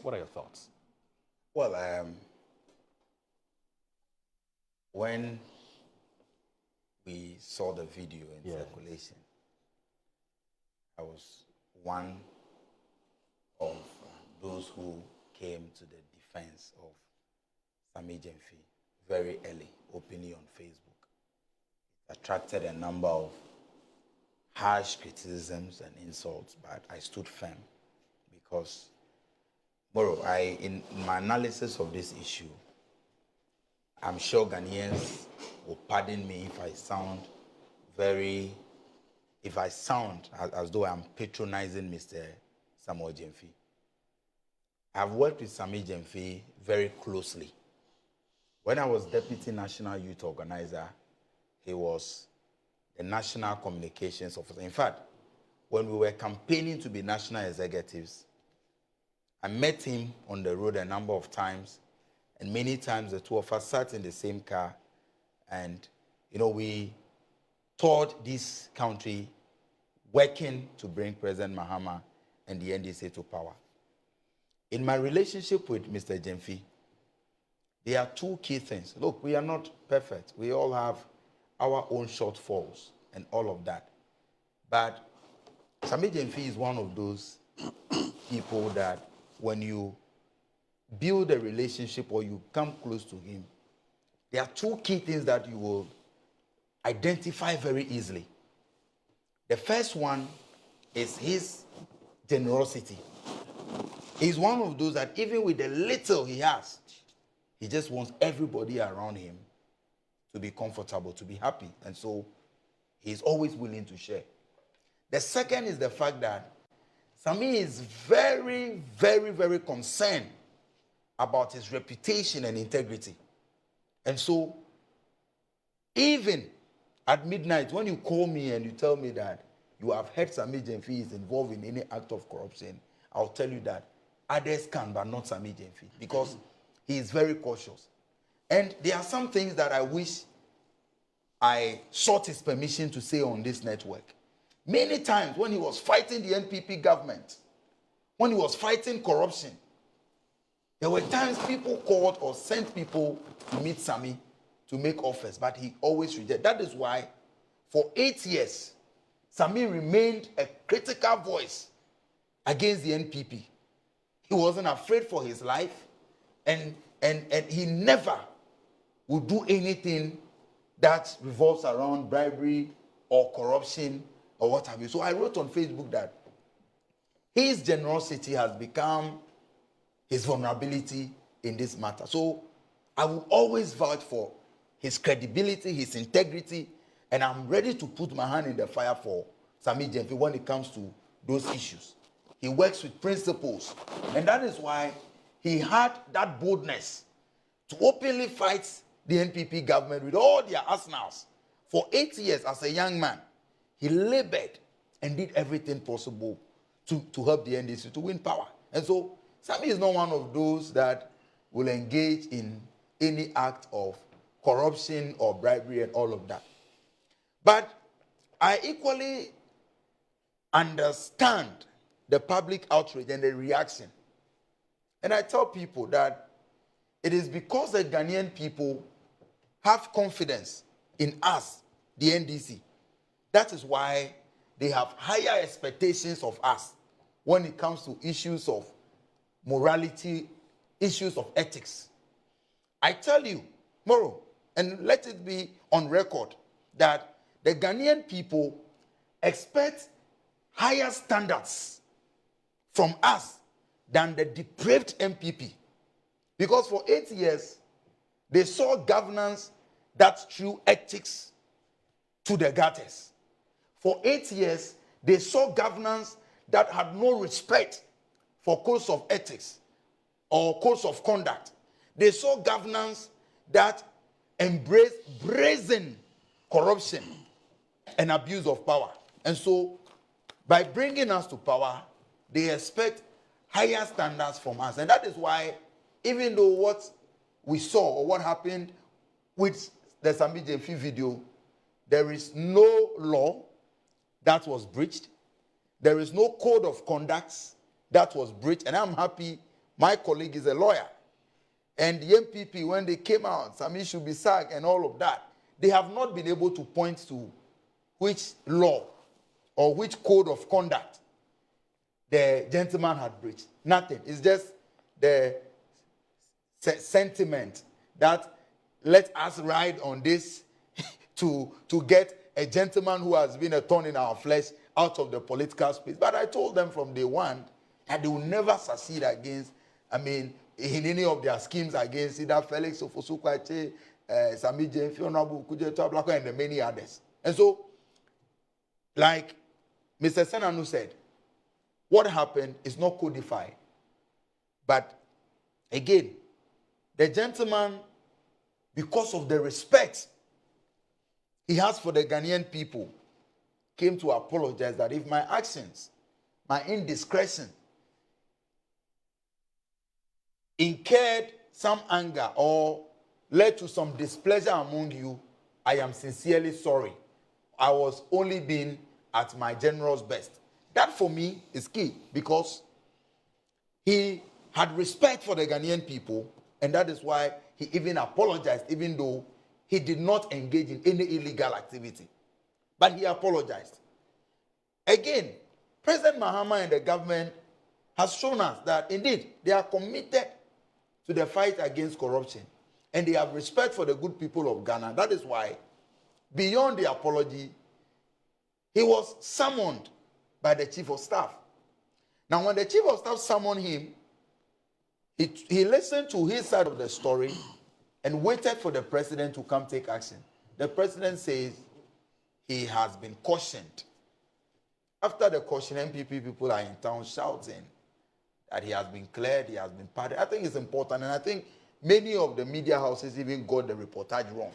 What are your thoughts? Well, when we saw the video in circulation, I was one of those who came to the defense of Sammy Gyamfi very early, openly on Facebook. It attracted a number of harsh criticisms and insults, but I stood firm because, Moro, in my analysis of this issue, I'm sure Ghanaians will pardon me if I sound as though I'm patronizing Mr. Sammy Gyamfi. I've worked with Sammy Gyamfi very closely. When I was Deputy National Youth Organizer, he was the National Communications Officer. In fact, when we were campaigning to be national executives, I met him on the road a number of times, and many times the two of us sat in the same car, and we toured this country working to bring President Mahama and the NDC to power. In my relationship with Mr. Gyamfi, there are two key things. Look, we are not perfect. We all have our own shortfalls and all of that. But Sammy Gyamfi is one of those people that when you build a relationship or you come close to him, there are two key things that you will identify very easily. The first one is his generosity. He's one of those that even with the little he has, he just wants everybody around him to be comfortable, to be happy. And so he's always willing to share. The second is the fact that Sammy is very, very, very concerned about his reputation and integrity. And so even at midnight, when you call me and you tell me that you have heard Sammy Gyamfi is involved in any act of corruption, I'll tell you that others can, but not Sammy Gyamfi, because he is very cautious. And there are some things that I wish I sought his permission to say on this network. Many times when he was fighting the NPP government, when he was fighting corruption, there were times people called or sent people to meet Sammy to make offers, but he always rejected. That is why for 8 years, Sammy remained a critical voice against the NPP. He wasn't afraid for his life, and he never would do anything that revolves around bribery or corruption or what have you. So I wrote on Facebook that his generosity has become his vulnerability in this matter. So I will always vouch for his credibility, his integrity, and I'm ready to put my hand in the fire for Sammy Gyamfi when it comes to those issues. He works with principles, and that is why he had that boldness to openly fight the NPP government with all their arsenals. For 8 years as a young man, he labored and did everything possible to help the NDC to win power. And so Sammy is not one of those that will engage in any act of corruption or bribery and all of that. But I equally understand the public outrage and the reaction. And I tell people that it is because the Ghanaian people have confidence in us, the NDC. That is why they have higher expectations of us when it comes to issues of morality, issues of ethics. I tell you, Moro, and let it be on record, that the Ghanaian people expect higher standards from us than the depraved NPP. Because for 8 years, they saw governance that threw ethics to the gutters. For 8 years, they saw governance that had no respect for codes of ethics or codes of conduct. They saw governance that embraced brazen corruption and abuse of power. And so, by bringing us to power, they expect higher standards from us. And that is why, even though what we saw or what happened with the Sammy Gyamfi video, there is no law that was breached. There is no code of conduct that was breached. And I'm happy My colleague is a lawyer. And the NPP, when they came out, Sammy should be sacked and all of that, they have not been able to point to which law or which code of conduct the gentleman had breached. Nothing. It's just the sentiment that let us ride on this to get a gentleman who has been a thorn in our flesh out of the political space. But I told them from day one that they will never succeed against, in any of their schemes against either Felix Ofosu-Kwakye, Sammy Gyamfi, Honorable Kujeto Ablako, and the many others. And so, like Mr. Senanu said, what happened is not codified. But again, the gentleman, because of the respect he has for the Ghanaian people, came to apologize that if my actions, my indiscretion, incurred some anger or led to some displeasure among you, I am sincerely sorry. I was only being at my general's best. That for me is key because he had respect for the Ghanaian people, and that is why he even apologized, even though he did not engage in any illegal activity. But he apologized. Again, President Mahama and the government has shown us that indeed they are committed to the fight against corruption, and they have respect for the good people of Ghana. That is why, beyond the apology, he was summoned by the Chief of Staff. Now, when the Chief of Staff summoned him, he listened to his side of the story and waited for the president to come take action. The president says he has been cautioned. After the caution, NPP people are in town shouting that he has been cleared, he has been pardoned. I think it's important, and I think many of the media houses even got the reportage wrong.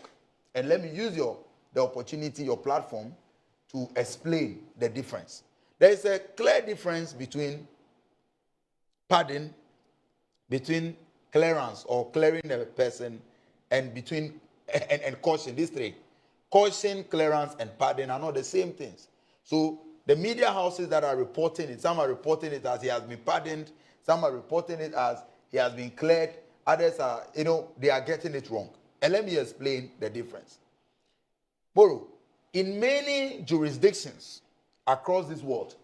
And let me use the opportunity, your platform, to explain the difference. There is a clear difference between pardon, between clearance or clearing a person, and between and caution. These three, caution, clearance, and pardon, are not the same things. So the media houses that are reporting it, some are reporting it as he has been pardoned, some are reporting it as he has been cleared, others are, they are getting it wrong. And let me explain the difference. Boro, in many jurisdictions across this world,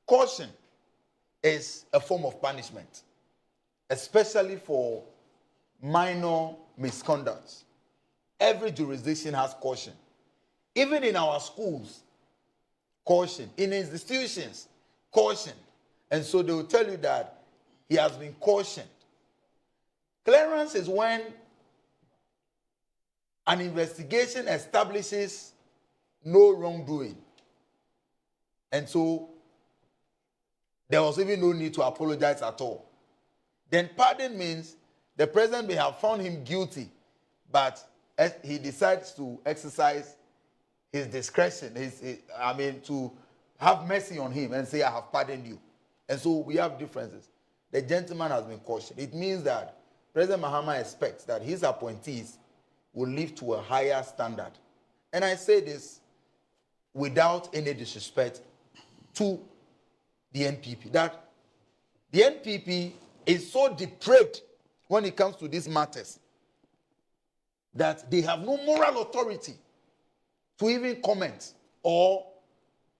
caution is a form of punishment, especially for minor misconducts. Every jurisdiction has caution. Even in our schools, caution. In institutions, caution. And so they will tell you that he has been cautioned. Clearance is when an investigation establishes no wrongdoing. And so there was even no need to apologize at all. Then pardon means the president may have found him guilty, but he decides to exercise his discretion, to have mercy on him and say, I have pardoned you. And so we have differences. The gentleman has been cautioned. It means that President Mahama expects that his appointees will live to a higher standard. And I say this without any disrespect to the NPP, that the NPP is so depraved when it comes to these matters that they have no moral authority to even comment or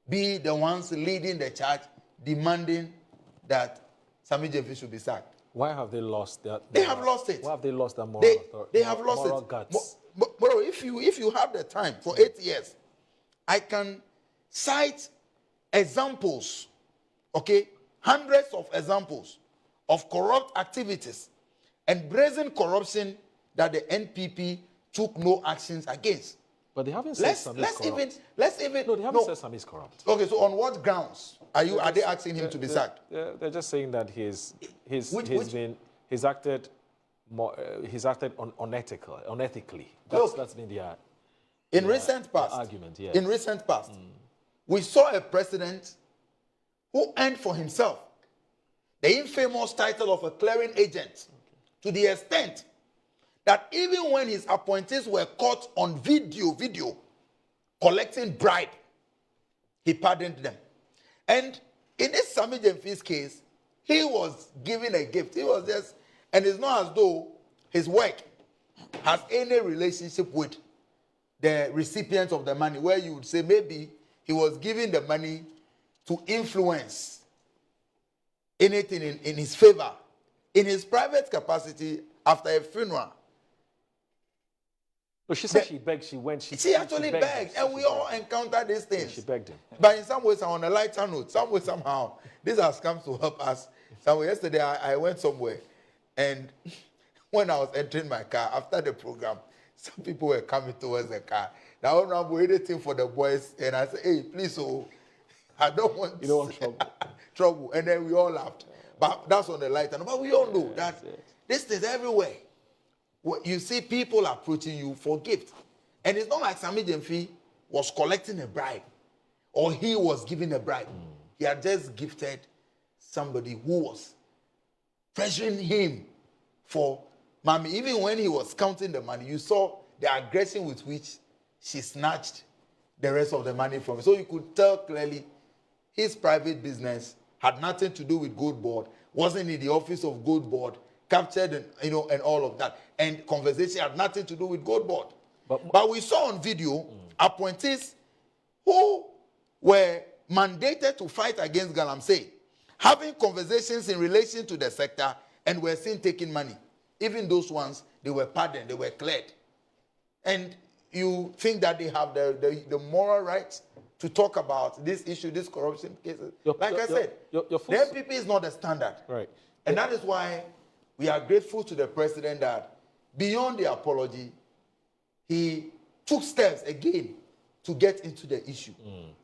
be the ones leading the charge, demanding that Sammy Gyamfi should be sacked. Why have they lost that? They have lost it. Why have they lost that moral authority? They have lost moral it. Guts. But if you have the time for 8 years, I can cite examples, okay, hundreds of examples of corrupt activities and brazen corruption that the NPP took no actions against. But they haven't said Sammy is corrupt. No, they haven't said Sammy is corrupt. Okay, so on what grounds are they asking him to be sacked? They're just saying that he's acted unethically. That's been their in recent past argument. Yeah. In recent past, we saw a president who earned for himself the infamous title of a clearing agent, to the extent that even when his appointees were caught on video collecting bribe, he pardoned them. And in this Sammy Gyamfi's case, He was giving a gift. He was just, and it's not as though his work has any relationship with the recipient of the money, where you would say maybe he was giving the money to influence anything in his favor. In his private capacity, after a funeral. No, she said she begged, she went, She actually begged, and we all encounter these things. Yeah, she begged him. But in some ways, on a lighter note, some way, somehow, this has come to help us. So yesterday, I went somewhere, and when I was entering my car after the program, some people were coming towards the car. Now, I don't know anything for the boys, and I said, hey, please, oh, I don't want you don't want trouble. trouble. And then we all laughed. But that's on the lighter note. But we all know that this is everywhere. You see people approaching you for gift. And it's not like Sammy Gyamfi was collecting a bribe or he was giving a bribe. He had just gifted somebody who was pressuring him for money. Even when he was counting the money, you saw the aggression with which she snatched the rest of the money from him. So you could tell clearly his private business had nothing to do with Gold Board, wasn't in the office of Gold Board, captured and and all of that. And conversation had nothing to do with Gold Board. But we saw on video appointees who were mandated to fight against Galamsey, having conversations in relation to the sector, and were seen taking money. Even those ones, they were pardoned, they were cleared. And you think that they have the moral rights to talk about this issue, this corruption cases? Like I said, the NPP is not the standard. Right. And that is why we are grateful to the president that beyond the apology, he took steps again to get into the issue.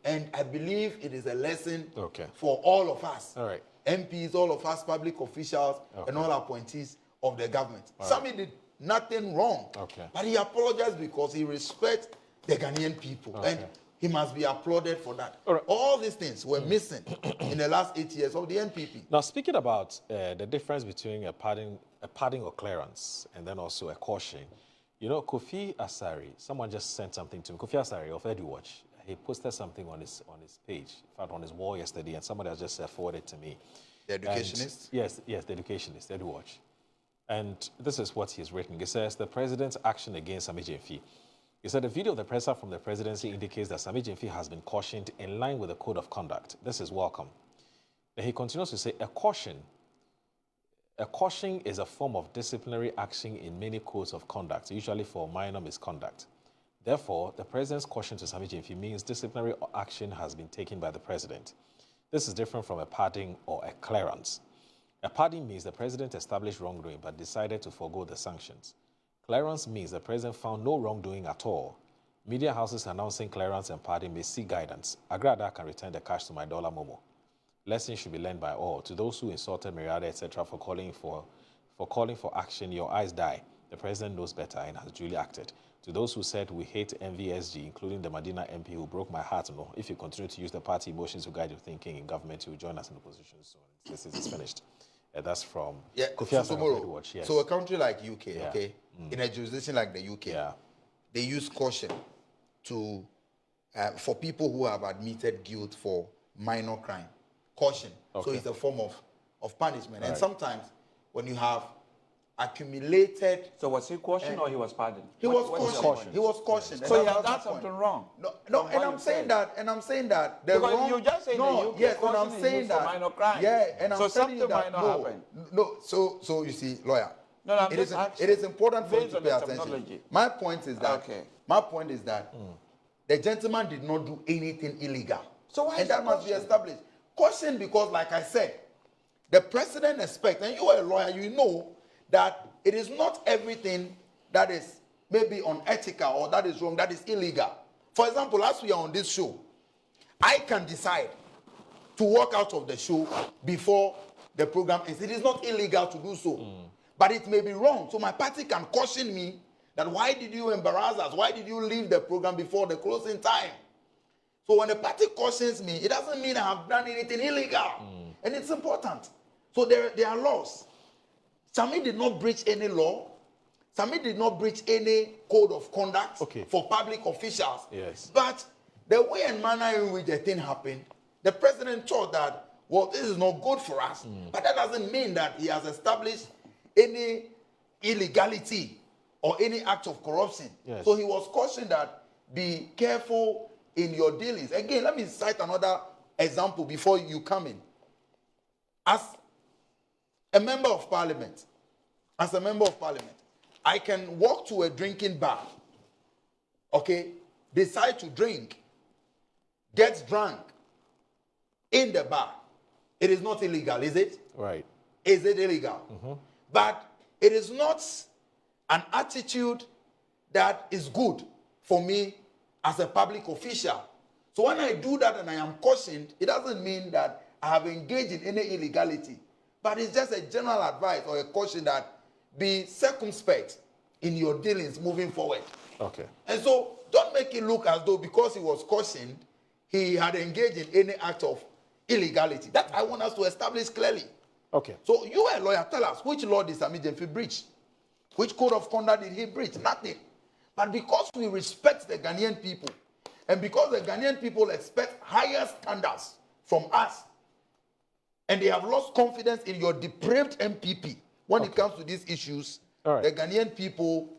And I believe it is a lesson for all of us. All right. MPs, all of us, public officials, and all appointees of the government. Sammy did nothing wrong. But he apologized because he respects the Ghanaian people. And he must be applauded for that. All these things were missing in the last 8 years of the NPP. Now, speaking about the difference between a pardon or clearance and then also a caution, you know, Kofi Asari, someone just sent something to me. Kofi Asari of EduWatch, he posted something on his page, in fact, on his wall yesterday, and somebody has just forwarded to me. The educationist? And, yes, the educationist, EduWatch. And this is what he's written. He says, the president's action against Sammy Gyamfi. He said, the video of the presser from the presidency indicates that Sammy Gyamfi has been cautioned in line with the code of conduct. This is welcome. Then he continues to say, a caution is a form of disciplinary action in many codes of conduct, usually for minor misconduct. Therefore, the president's caution to Sammy Gyamfi means disciplinary action has been taken by the president. This is different from a pardon or a clearance. A pardon means the president established wrongdoing but decided to forego the sanctions. Clearance means the president found no wrongdoing at all. Media houses announcing clearance and pardon may seek guidance. Agrada can return the cash to my dollar momo. Lessons should be learned by all. To those who insulted Meriada, etc., for calling for action, your eyes die. The president knows better and has duly acted. To those who said we hate MVSG, including the Medina MP who broke my heart, no. If you continue to use the party emotions to guide your thinking in government, you will join us in opposition soon. This is finished. That's from Kofi Asari. Yes. So a country like UK, in a jurisdiction like the UK, they use caution to for people who have admitted guilt for minor crime. Caution. So it's a form of punishment. And sometimes when you have accumulated... So was he cautioned or he was pardoned? He was cautioned. He was cautioned. So he has done something wrong. No, and I'm saying that the because wrong... you just saying I'm saying that minor crime. Yeah, and I'm so telling you that happened. So you see, lawyer. No, it is important for you to pay attention. My point is that the gentleman did not do anything illegal. So why and that must be established. Caution because, like I said, the president expects, and you are a lawyer, you know that it is not everything that is maybe unethical or that is wrong, that is illegal. For example, as we are on this show, I can decide to walk out of the show before the program ends. It is not illegal to do so, but it may be wrong. So my party can caution me that why did you embarrass us? Why did you leave the program before the closing time? So when the party cautions me, it doesn't mean I have done anything illegal. And it's important. So there are laws. Sammy did not breach any law. Sammy did not breach any code of conduct for public officials. Yes. But the way and manner in which the thing happened, the president thought that, well, this is not good for us. But that doesn't mean that he has established any illegality or any act of corruption. Yes. So he was cautioned that be careful in your dealings. Again, let me cite another example before you come in. As a member of parliament, I can walk to a drinking bar, okay, decide to drink, get drunk in the bar. It is not illegal, is it? Right. Is it illegal? But it is not an attitude that is good for me as a public official. So when I do that and I am cautioned, it doesn't mean that I have engaged in any illegality. But it's just a general advice or a caution that be circumspect in your dealings moving forward. Okay. And so don't make it look as though because he was cautioned, he had engaged in any act of illegality. That I want us to establish clearly. Okay. So you are a lawyer. Tell us, which law did Sammy Gyamfi breach? Which code of conduct did he breach? Nothing. But because we respect the Ghanaian people, and because the Ghanaian people expect higher standards from us, and they have lost confidence in your depraved MPP when it comes to these issues, the Ghanaian people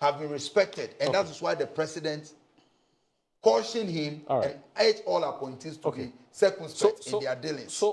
have been respected. And that is why the president cautioned him and urged all appointees to be circumspect in their dealings. So